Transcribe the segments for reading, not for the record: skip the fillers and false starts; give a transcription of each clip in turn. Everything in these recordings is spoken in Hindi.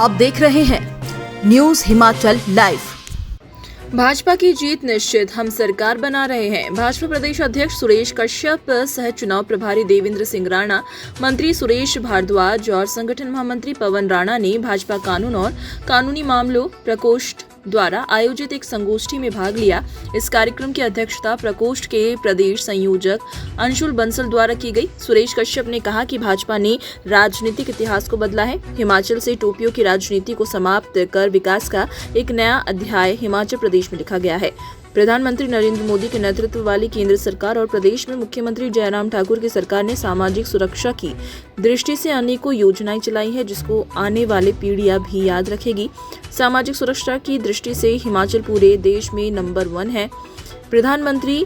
आप देख रहे हैं न्यूज हिमाचल लाइव। भाजपा की जीत निश्चित, हम सरकार बना रहे हैं। भाजपा प्रदेश अध्यक्ष सुरेश कश्यप सह चुनाव प्रभारी देवेंद्र सिंह राणा, मंत्री सुरेश भारद्वाज और संगठन महामंत्री पवन राणा ने भाजपा कानून और कानूनी मामलों प्रकोष्ठ द्वारा आयोजित एक संगोष्ठी में भाग लिया। इस कार्यक्रम की अध्यक्षता प्रकोष्ठ के प्रदेश संयोजक अंशुल बंसल द्वारा की गई। सुरेश कश्यप ने कहा कि भाजपा ने राजनीतिक इतिहास को बदला है। हिमाचल से टोपियों की राजनीति को समाप्त कर विकास का एक नया अध्याय हिमाचल प्रदेश में लिखा गया है। प्रधानमंत्री नरेंद्र मोदी के नेतृत्व वाली केंद्र सरकार और प्रदेश में मुख्यमंत्री जयराम ठाकुर की सरकार ने सामाजिक सुरक्षा की दृष्टि से अनेकों योजनाएं चलाई है, जिसको आने वाली पीढ़ियां भी याद रखेगी। सामाजिक सुरक्षा की दृष्टि से हिमाचल पूरे देश में नंबर 1 है। प्रधानमंत्री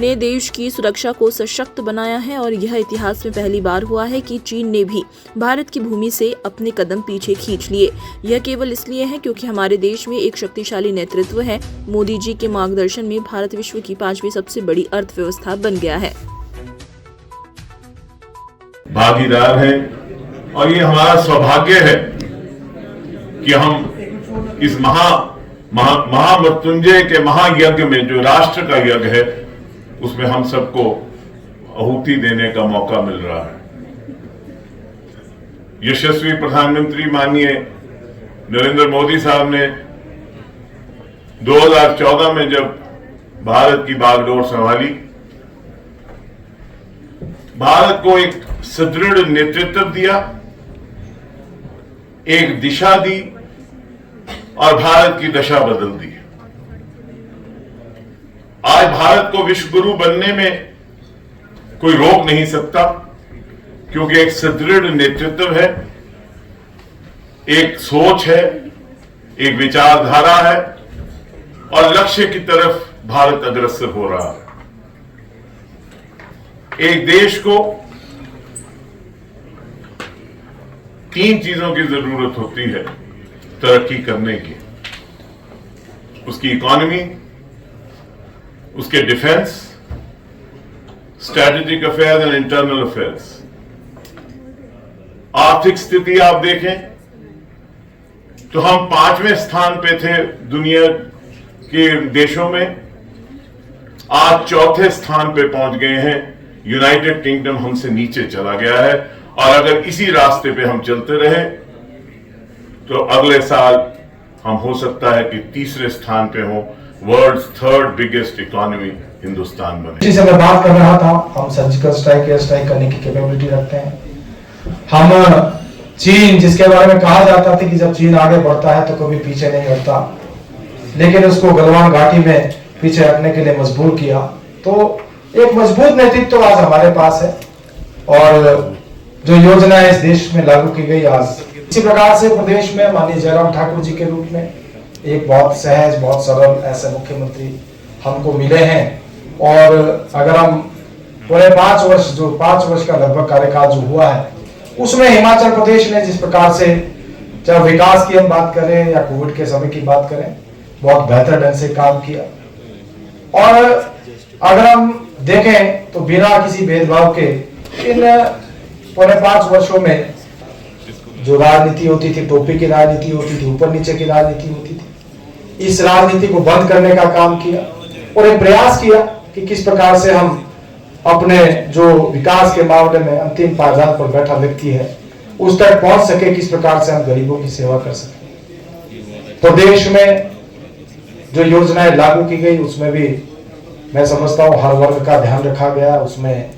ने देश की सुरक्षा को सशक्त बनाया है और यह इतिहास में पहली बार हुआ है कि चीन ने भी भारत की भूमि से अपने कदम पीछे खींच लिए। यह केवल इसलिए है क्योंकि हमारे देश में एक शक्तिशाली नेतृत्व है। मोदी जी के मार्गदर्शन में भारत विश्व की 5वीं सबसे बड़ी अर्थव्यवस्था बन गया है। भागीदार है और ये हमारा सौभाग्य है कि हम इस महामृत्युंजय के महायज्ञ में, जो राष्ट्र का यज्ञ है, उसमें हम सबको आहुति देने का मौका मिल रहा है। यशस्वी प्रधानमंत्री माननीय नरेंद्र मोदी साहब ने 2014 में जब भारत की बागडोर संभाली, भारत को एक सुदृढ़ नेतृत्व दिया, एक दिशा दी और भारत की दशा बदल दी। आज भारत को विश्व गुरु बनने में कोई रोक नहीं सकता, क्योंकि एक सुदृढ़ नेतृत्व है, एक सोच है, एक विचारधारा है और लक्ष्य की तरफ भारत अग्रसर हो रहा है। एक देश को 3 चीजों की जरूरत होती है तरक्की करने की: उसकी इकोनॉमी, उसके defence, strategic affairs and internal affairs. आर्थिक स्थिति आप देखें तो हम 5वें स्थान पे थे दुनिया के देशों में, आज 4थे स्थान पे पहुंच गए हैं। यूनाइटेड किंगडम हमसे नीचे चला गया है और अगर इसी रास्ते पे हम चलते रहे तो अगले साल हम हो सकता है कि 3रे स्थान पे हो। World's 3rd biggest economy Hindustan बने। जिसे मैं बात कर रहा था, हम सर्जिकल स्ट्राइक, एयर स्ट्राइक करने की कैपेबिलिटी रखते हैं। हम चीन, जिसके बारे में कहा जाता था कि जब चीन आगे बढ़ता है तो कभी पीछे नहीं हटता, लेकिन उसको गलवान घाटी में पीछे हटने के लिए मजबूर किया। तो एक मजबूत नेतृत्व तो आज हमारे पास है और जो योजना इस देश में लागू की गई आज, इसी प्रकार से प्रदेश में माननीय जयराम ठाकुर जी के रूप में एक बहुत सहज, बहुत सरल ऐसे मुख्यमंत्री हमको मिले हैं। और अगर हम पूरे 5 वर्ष का लगभग कार्यकाल जो हुआ है, उसमें हिमाचल प्रदेश ने जिस प्रकार से, चाहे विकास की हम बात करें या कोविड के समय की बात करें, बहुत बेहतर ढंग से काम किया। और अगर हम देखें तो बिना किसी भेदभाव के इन पूरे 5 वर्षों में जो राजनीति होती थी, टोपी की राजनीति होती थी, ऊपर नीचे की राजनीति होती थी, इस राजनीति को बंद करने का काम किया और एक प्रयास किया कि किस प्रकार से हम अपने जो विकास के मामले में अंतिम पायदान पर बैठा व्यक्ति है उस तक पहुंच सके, किस प्रकार से हम गरीबों की सेवा कर सके। तो देश में जो योजनाएं लागू की गई उसमें भी मैं समझता हूं हर वर्ग का ध्यान रखा गया। उसमें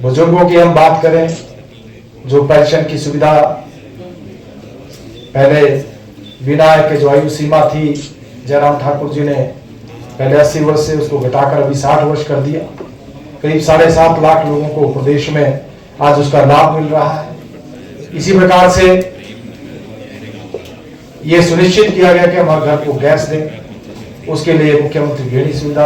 बुजुर्गों की हम बात करें, जो पेंशन की सुविधा पहले बिना के जो आयु सीमा थी, जयराम ठाकुर जी ने पहले 80 वर्ष से उसको घटाकर अभी 60 वर्ष कर दिया। करीब 7.5 लाख लोगों को प्रदेश में आज उसका लाभ मिल रहा है। इसी प्रकार से ये सुनिश्चित किया गया कि हम हर घर को गैस दें, उसके लिए मुख्यमंत्री गृहिणी सुविधा